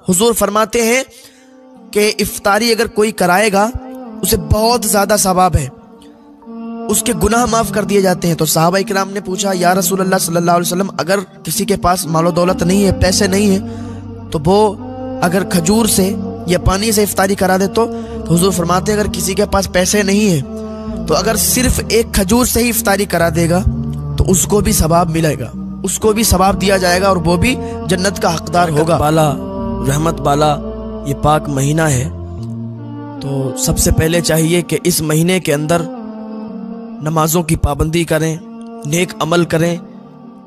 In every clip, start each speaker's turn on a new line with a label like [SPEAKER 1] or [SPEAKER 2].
[SPEAKER 1] حضور فرماتے ہیں کہ افطاری اگر کوئی کرائے گا اسے بہت زیادہ ثواب ہے، اس کے گناہ معاف کر دیے جاتے ہیں۔ تو صحابہ کرام نے پوچھا یا رسول اللہ صلی اللہ علیہ وسلم، اگر کسی کے پاس مال و دولت نہیں ہے، پیسے نہیں ہیں، تو وہ اگر کھجور سے یا پانی سے افطاری کرا دے تو حضور فرماتے ہیں اگر کسی کے پاس پیسے نہیں ہیں تو اگر صرف ایک کھجور سے ہی افطاری کرا دے گا تو اس کو بھی ثواب ملے گا، اس کو بھی ثواب دیا جائے گا اور وہ بھی جنت کا حقدار ہوگا۔ بالا رحمت بالا یہ پاک مہینہ ہے، تو سب سے پہلے چاہیے کہ اس مہینے کے اندر نمازوں کی پابندی کریں، نیک عمل کریں۔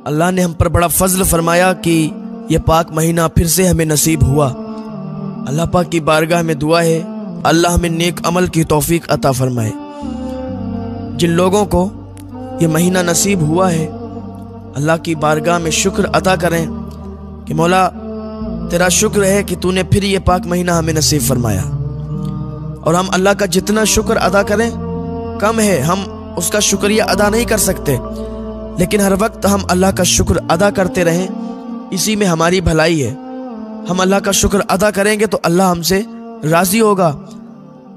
[SPEAKER 1] اللہ نے ہم پر بڑا فضل فرمایا کہ یہ پاک مہینہ پھر سے ہمیں نصیب ہوا۔ اللہ پاک کی بارگاہ میں دعا ہے اللہ ہمیں نیک عمل کی توفیق عطا فرمائے۔ جن لوگوں کو یہ مہینہ نصیب ہوا ہے اللہ کی بارگاہ میں شکر ادا کریں کہ مولا تیرا شکر ہے کہ تو نے پھر یہ پاک مہینہ ہمیں نصیب فرمایا، اور ہم اللہ کا جتنا شکر ادا کریں کم ہے، ہم اس کا شکریہ ادا نہیں کر سکتے، لیکن ہر وقت ہم اللہ کا شکر ادا کرتے رہیں، اسی میں ہماری بھلائی ہے۔ ہم اللہ کا شکر ادا کریں گے تو اللہ ہم سے راضی ہوگا،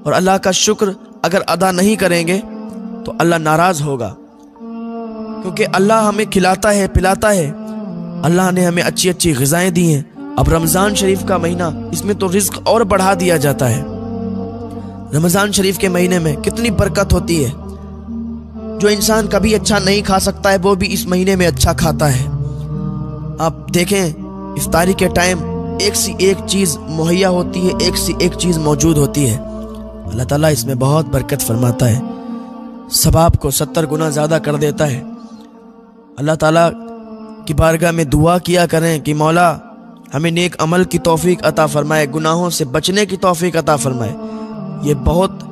[SPEAKER 1] اور اللہ کا شکر اگر ادا نہیں کریں گے تو اللہ ناراض ہوگا، کیونکہ اللہ ہمیں کھلاتا ہے پلاتا ہے، اللہ نے ہمیں اچھی اچھی غذائیں دی ہیں۔ اب رمضان شریف کا مہینہ، اس میں تو رزق اور بڑھا دیا جاتا ہے۔ رمضان شریف کے مہینے میں کتنی برکت ہوتی ہے، جو انسان کبھی اچھا نہیں کھا سکتا ہے وہ بھی اس مہینے میں اچھا کھاتا ہے۔ آپ دیکھیں افطاری کے ٹائم ایک سی ایک چیز مہیا ہوتی ہے، ایک سی ایک چیز موجود ہوتی ہے۔ اللہ تعالیٰ اس میں بہت برکت فرماتا ہے، ثواب کو 70 گنا زیادہ کر دیتا ہے۔ اللہ تعالیٰ کی بارگاہ میں دعا کیا کریں کہ مولا ہمیں نیک عمل کی توفیق عطا فرمائے، گناہوں سے بچنے کی توفیق عطا فرمائے۔ یہ بہت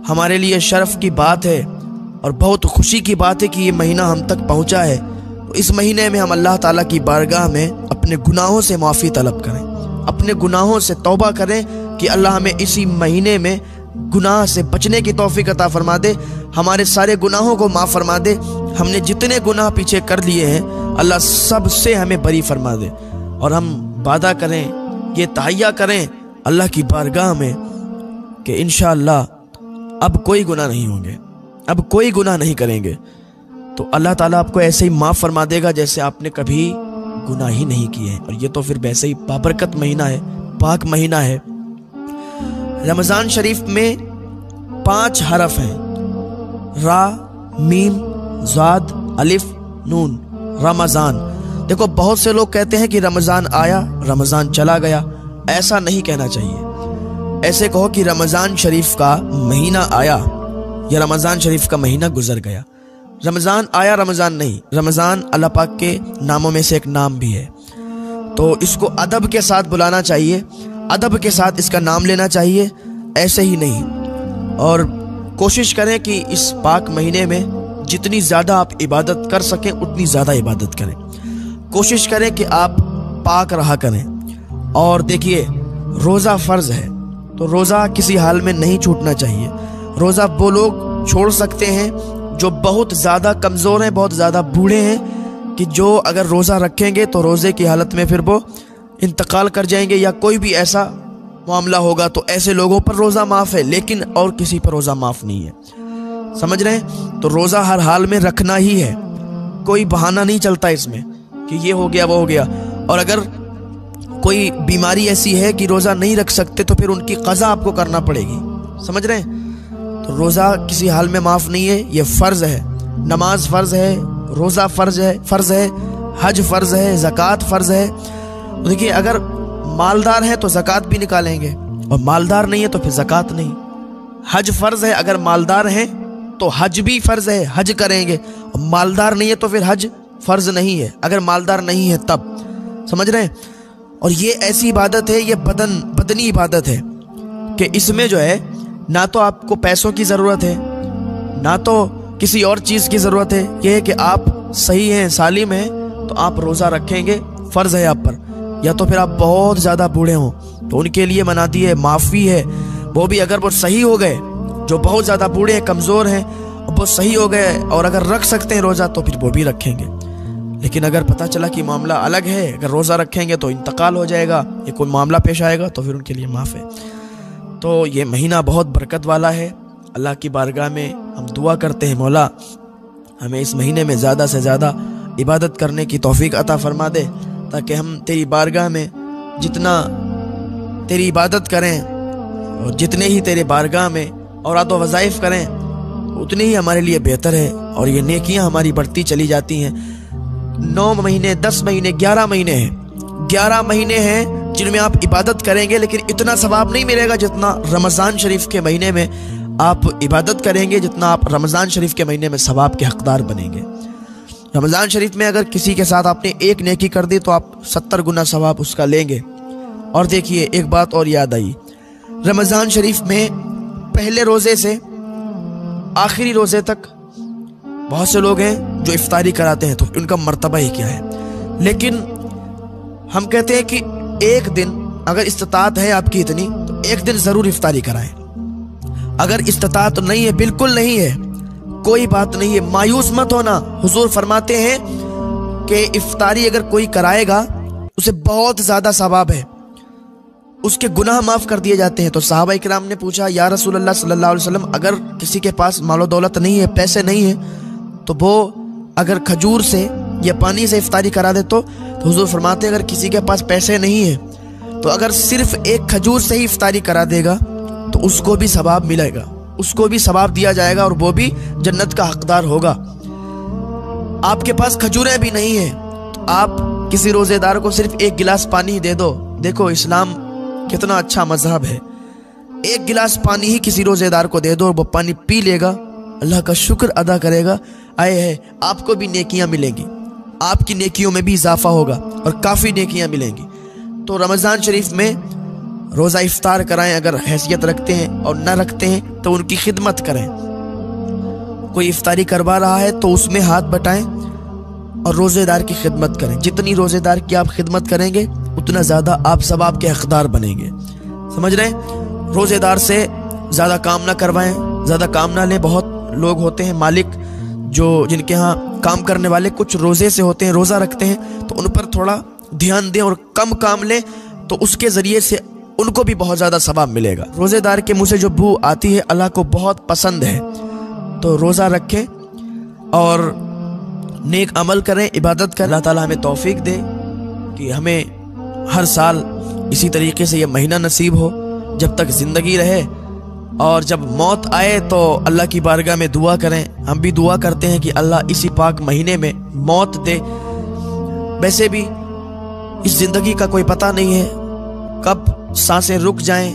[SPEAKER 1] ہمارے لیے شرف کی بات ہے اور بہت خوشی کی بات ہے کہ یہ مہینہ ہم تک پہنچا ہے۔ تو اس مہینے میں ہم اللہ تعالیٰ کی بارگاہ میں اپنے گناہوں سے معافی طلب کریں، اپنے گناہوں سے توبہ کریں کہ اللہ ہمیں اسی مہینے میں گناہ سے بچنے کی توفیق عطا فرما دے، ہمارے سارے گناہوں کو معاف فرما دے۔ ہم نے جتنے گناہ پیچھے کر لیے ہیں اللہ سب سے ہمیں بری فرما دے، اور ہم وعدہ کریں، یہ تہیہ کریں اللہ کی بارگاہ میں کہ انشاءاللہ اب کوئی گناہ نہیں ہوں گے، اب کوئی گناہ نہیں کریں گے، تو اللہ تعالیٰ آپ کو ایسے ہی معاف فرما دے گا جیسے آپ نے کبھی گناہ ہی نہیں کیے ہیں۔ اور یہ تو پھر ویسے ہی بابرکت مہینہ ہے، پاک مہینہ ہے۔ رمضان شریف میں 5 حرف ہیں، را، میم، ضاد، الف، نون، رمضان۔ دیکھو بہت سے لوگ کہتے ہیں کہ رمضان آیا رمضان چلا گیا، ایسا نہیں کہنا چاہیے۔ ایسے کہو کہ رمضان شریف کا مہینہ آیا یا رمضان شریف کا مہینہ گزر گیا۔ رمضان آیا رمضان نہیں، رمضان اللہ پاک کے ناموں میں سے ایک نام بھی ہے، تو اس کو ادب کے ساتھ بلانا چاہیے، ادب کے ساتھ اس کا نام لینا چاہیے، ایسے ہی نہیں۔ اور کوشش کریں کہ اس پاک مہینے میں جتنی زیادہ آپ عبادت کر سکیں اتنی زیادہ عبادت کریں، کوشش کریں کہ آپ پاک رہا کریں۔ اور دیکھیے روزہ فرض ہے تو روزہ کسی حال میں نہیں چھوٹنا چاہیے۔ روزہ وہ لوگ چھوڑ سکتے ہیں جو بہت زیادہ کمزور ہیں، بہت زیادہ بوڑھے ہیں، کہ جو اگر روزہ رکھیں گے تو روزے کی حالت میں پھر وہ انتقال کر جائیں گے یا کوئی بھی ایسا معاملہ ہوگا، تو ایسے لوگوں پر روزہ معاف ہے، لیکن اور کسی پر روزہ معاف نہیں ہے۔ سمجھ رہے ہیں؟ تو روزہ ہر حال میں رکھنا ہی ہے، کوئی بہانہ نہیں چلتا اس میں کہ یہ ہو گیا وہ ہو گیا۔ اور اگر کوئی بیماری ایسی ہے کہ روزہ نہیں رکھ سکتے تو پھر ان کی قضا آپ کو کرنا پڑے گی۔ سمجھ رہے ہیں؟ تو روزہ کسی حال میں معاف نہیں ہے، یہ فرض ہے۔ نماز فرض ہے، روزہ فرض ہے، حج فرض ہے، زکوٰۃ فرض ہے۔ دیکھیے اگر مالدار ہیں تو زکوٰۃ بھی نکالیں گے، اور مالدار نہیں ہے تو پھر زکوٰۃ نہیں۔ حج فرض ہے، اگر مالدار ہیں تو حج بھی فرض ہے، حج کریں گے، اور مالدار نہیں ہے تو پھر حج فرض نہیں ہے، اگر مالدار نہیں ہے تب۔ سمجھ رہے ہیں؟ اور یہ ایسی عبادت ہے، یہ بدنی عبادت ہے کہ اس میں جو ہے نہ تو آپ کو پیسوں کی ضرورت ہے، نہ تو کسی اور چیز کی ضرورت ہے، یہ ہے کہ آپ صحیح ہیں، سالم ہیں تو آپ روزہ رکھیں گے، فرض ہے آپ پر۔ یا تو پھر آپ بہت زیادہ بوڑھے ہوں تو ان کے لیے منادی ہے، معافی ہے، وہ بھی اگر وہ صحیح ہو گئے، جو بہت زیادہ بوڑھے ہیں، کمزور ہیں، وہ صحیح ہو گئے اور اگر رکھ سکتے ہیں روزہ تو پھر وہ بھی رکھیں گے۔ लेकिन अगर पता चला कि मामला अलग है, अगर रोज़ा रखेंगे तो इंतकाल हो जाएगा या कोई मामला पेश आएगा तो फिर उनके लिए माफ़ है। तो ये महीना बहुत बरकत वाला है। अल्लाह की बारगाह में हम दुआ करते हैं, मौला हमें इस महीने में ज़्यादा से ज़्यादा इबादत करने की तौफीक अता फरमा दे, ताकि हम तेरी बारगाह में जितना तेरी इबादत करें और जितने ही तेरे बारगाह में औरात व वज़ाइफ करें उतनी ही हमारे लिए बेहतर है और ये नेकियां हमारी बढ़ती चली जाती हैं। 9 महीने, 10 महीने, 11 महीने हैं, 11 महीने हैं जिनमें आप इबादत करेंगे, लेकिन इतना सवाब नहीं मिलेगा जितना रमज़ान शरीफ के महीने में आप इबादत करेंगे, जितना आप रमज़ान शरीफ के महीने में सवाब के हकदार बनेंगे। रमज़ान शरीफ में अगर किसी के साथ आपने एक नेकी कर दी तो आप 70 गुना सवाब उसका लेंगे। और देखिए एक बात और याद आई, रमज़ान शरीफ में पहले रोज़े से आखिरी रोज़े तक बहुत से लोग हैं जो इफ्तारी कराते हैं, तो उनका मर्तबा ही क्या है। लेकिन हम कहते हैं कि एक दिन अगर इस्तिताअत है आपकी इतनी, तो एक दिन ज़रूर इफ्तारी कराएं। अगर इस्तिताअत नहीं है, बिल्कुल नहीं है, कोई बात नहीं है, मायूस मत होना। हुजूर फरमाते हैं कि इफ्तारी अगर कोई कराएगा उसे बहुत ज़्यादा सवाब है, उसके गुनाह माफ़ कर दिए जाते हैं। तो सहाबा इकराम ने पूछा, या रसूल अल्लाह सल्लल्लाहु अलैहि वसल्लम, अगर किसी के पास मालो दौलत नहीं है, पैसे नहीं है, तो वो अगर खजूर से या पानी से इफ्तारी करा दे तो हुजूर फरमाते हैं अगर किसी के पास पैसे नहीं है तो अगर सिर्फ एक खजूर से ही इफ्तारी करा देगा तो उसको भी सवाब मिलेगा, उसको भी सवाब दिया जाएगा और वो भी जन्नत का हकदार होगा। आपके पास खजूरें भी नहीं है तो आप किसी रोजेदार को सिर्फ एक गिलास पानी दे दो। देखो इस्लाम कितना अच्छा मजहब है। एक गिलास पानी ही किसी रोजेदार को दे दो और वो पानी पी लेगा, अल्लाह का शुक्र अदा करेगा, आए है आपको भी नेकियां मिलेंगी, आपकी नेकियों में भी इजाफा होगा और काफ़ी नेकियां मिलेंगी। तो रमज़ान शरीफ में रोज़ा इफ्तार कराएं, अगर हैसियत रखते हैं, और न रखते हैं तो उनकी खिदमत करें। कोई इफ्तारी करवा रहा है तो उसमें हाथ बटाएं और रोज़ेदार की खिदमत करें। जितनी रोज़ेदार की आप खिदमत करेंगे उतना ज़्यादा आप सवाब के हकदार बनेंगे। समझ रहे हैं? रोज़ेदार से ज़्यादा काम ना करवाएं, ज़्यादा काम ना लें। बहुत लोग होते हैं मालिक जो जिनके यहाँ काम करने वाले कुछ रोज़े से होते हैं, रोज़ा रखते हैं, तो उन पर थोड़ा ध्यान दें और कम काम लें, तो उसके ज़रिए से उनको भी बहुत ज़्यादा सवाब मिलेगा। रोज़ेदार के मुँह से जो बू आती है अल्लाह को बहुत पसंद है। तो रोज़ा रखें और नेक अमल करें, इबादत करें। अल्लाह ताला हमें तौफीक दे कि हमें हर साल इसी तरीके से ये महीना नसीब हो जब तक ज़िंदगी रहे, और जब मौत आए तो अल्लाह की बारगाह में दुआ करें। हम भी दुआ करते हैं कि अल्लाह इसी पाक महीने में मौत दे। वैसे भी इस ज़िंदगी का कोई पता नहीं है कब सांसें रुक जाएं,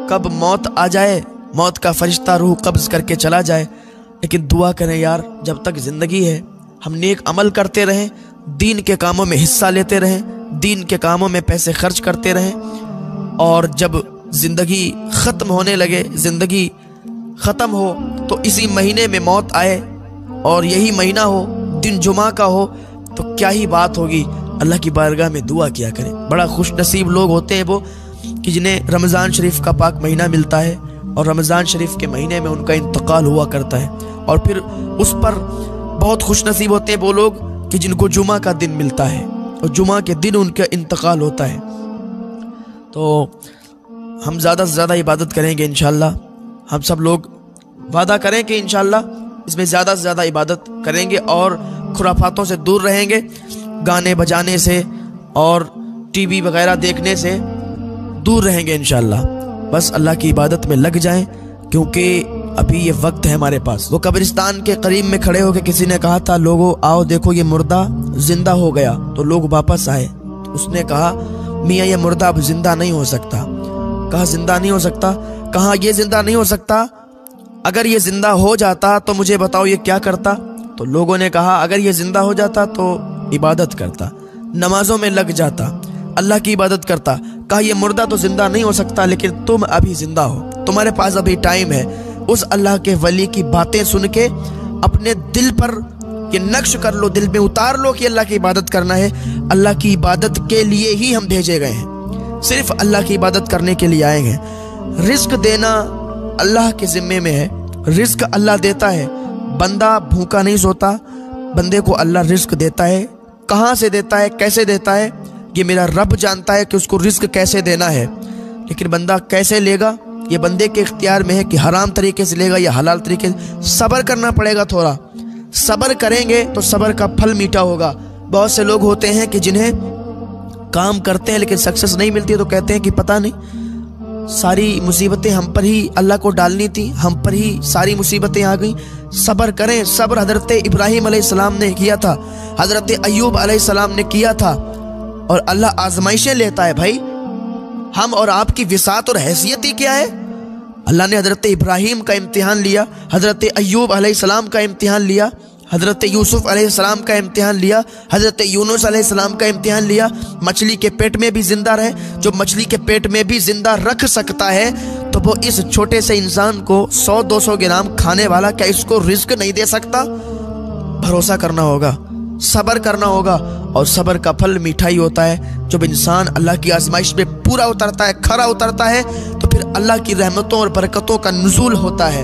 [SPEAKER 1] कब मौत आ जाए, मौत का फरिश्ता रूह कब्ज़ करके चला जाए। लेकिन दुआ करें यार, जब तक ज़िंदगी है हम नेक अमल करते रहें, दीन के कामों में हिस्सा लेते रहें, दीन के कामों में पैसे खर्च करते रहें, और जब ज़िंदगी ख़त्म होने लगे, ज़िंदगी ख़त्म हो तो इसी महीने में मौत आए और यही महीना हो, दिन जुमा का हो, तो क्या ही बात होगी। अल्लाह की बारगाह में दुआ किया करें। बड़ा खुश नसीब लोग होते हैं वो कि जिन्हें रमज़ान शरीफ का पाक महीना मिलता है और रमज़ान शरीफ के महीने में उनका इंतकाल हुआ करता है, और फिर उस पर बहुत खुश नसीब होते हैं वो लोग कि जिनको जुमा का दिन मिलता है और जुमा के दिन उनका इंतकाल होता है। तो हम ज़्यादा से ज़्यादा इबादत करेंगे इंशाअल्लाह। हम सब लोग वादा करें कि इंशाअल्लाह इसमें ज़्यादा से ज़्यादा इबादत करेंगे और खुराफातों से दूर रहेंगे, गाने बजाने से और टीवी वगैरह देखने से दूर रहेंगे इंशाअल्लाह। बस अल्लाह की इबादत में लग जाएं, क्योंकि अभी ये वक्त है हमारे पास। वो कब्रिस्तान के करीब में खड़े होकर किसी ने कहा था, लोगों आओ देखो ये मुर्दा जिंदा हो गया। तो लोग वापस आए, तो उसने कहा मियाँ ये मुर्दा अब जिंदा नहीं हो सकता। कहा जिंदा नहीं हो सकता? कहा ये जिंदा नहीं हो सकता, अगर ये जिंदा हो जाता तो मुझे बताओ ये क्या करता? तो लोगों ने कहा अगर ये जिंदा हो जाता तो इबादत करता, नमाजों में लग जाता, अल्लाह की इबादत करता। कहा ये मुर्दा तो जिंदा नहीं हो सकता, लेकिन तुम अभी जिंदा हो, तुम्हारे पास अभी टाइम है। उस अल्लाह के वली की बातें सुन के अपने दिल पर ये नक्श कर लो, दिल में उतार लो कि अल्लाह की इबादत करना है। अल्लाह की इबादत के लिए ही हम भेजे गए हैं, सिर्फ अल्लाह की इबादत करने के लिए आए हैं। रिस्क देना अल्लाह के जिम्मे में है, रिस्क अल्लाह देता है। बंदा भूखा नहीं सोता, बंदे को अल्लाह रिस्क देता है, कहाँ से देता है, कैसे देता है, ये मेरा रब जानता है कि उसको रिस्क कैसे देना है। लेकिन बंदा कैसे लेगा, ये बंदे के इख्तियार में है कि हराम तरीके से लेगा या हलाल तरीके से। सब्र करना पड़ेगा, थोड़ा सब्र करेंगे तो सब्र का फल मीठा होगा। बहुत से लोग होते हैं कि जिन्हें काम करते हैं लेकिन सक्सेस नहीं मिलती है, तो कहते हैं कि पता नहीं सारी मुसीबतें हम पर ही अल्लाह को डालनी थी, हम पर ही सारी मुसीबतें आ गई। सब्र करें। सब्र हजरत इब्राहिम अलैहिस्सलाम ने किया था, हजरत अय्यूब अलैहिस्सलाम ने किया था। और अल्लाह आजमाइशें लेता है भाई। हम और आपकी विसात और हैसियत ही क्या है। अल्लाह ने हजरत इब्राहिम का इम्तिहान लिया, हजरत अय्यूब अलैहिस्सलाम का इम्तिहान लिया, हजरत यूसुफ अलैहिस्सलाम का इम्तिहान लिया, हजरत यूनुस अलैहिस्सलाम का इम्तिहान लिया। मछली के पेट में भी जिंदा रहे। जो मछली के पेट में भी जिंदा रख सकता है, तो वो इस छोटे से इंसान को 100-200 ग्राम खाने वाला क्या इसको रिस्क नहीं दे सकता। भरोसा करना होगा, सब्र करना होगा, और सब्र का फल मीठा ही होता है। जब इंसान अल्लाह की आजमाइश में पूरा उतरता है, खरा उतरता है, तो फिर अल्लाह की रहमतों और बरकतों का नुज़ूल होता है।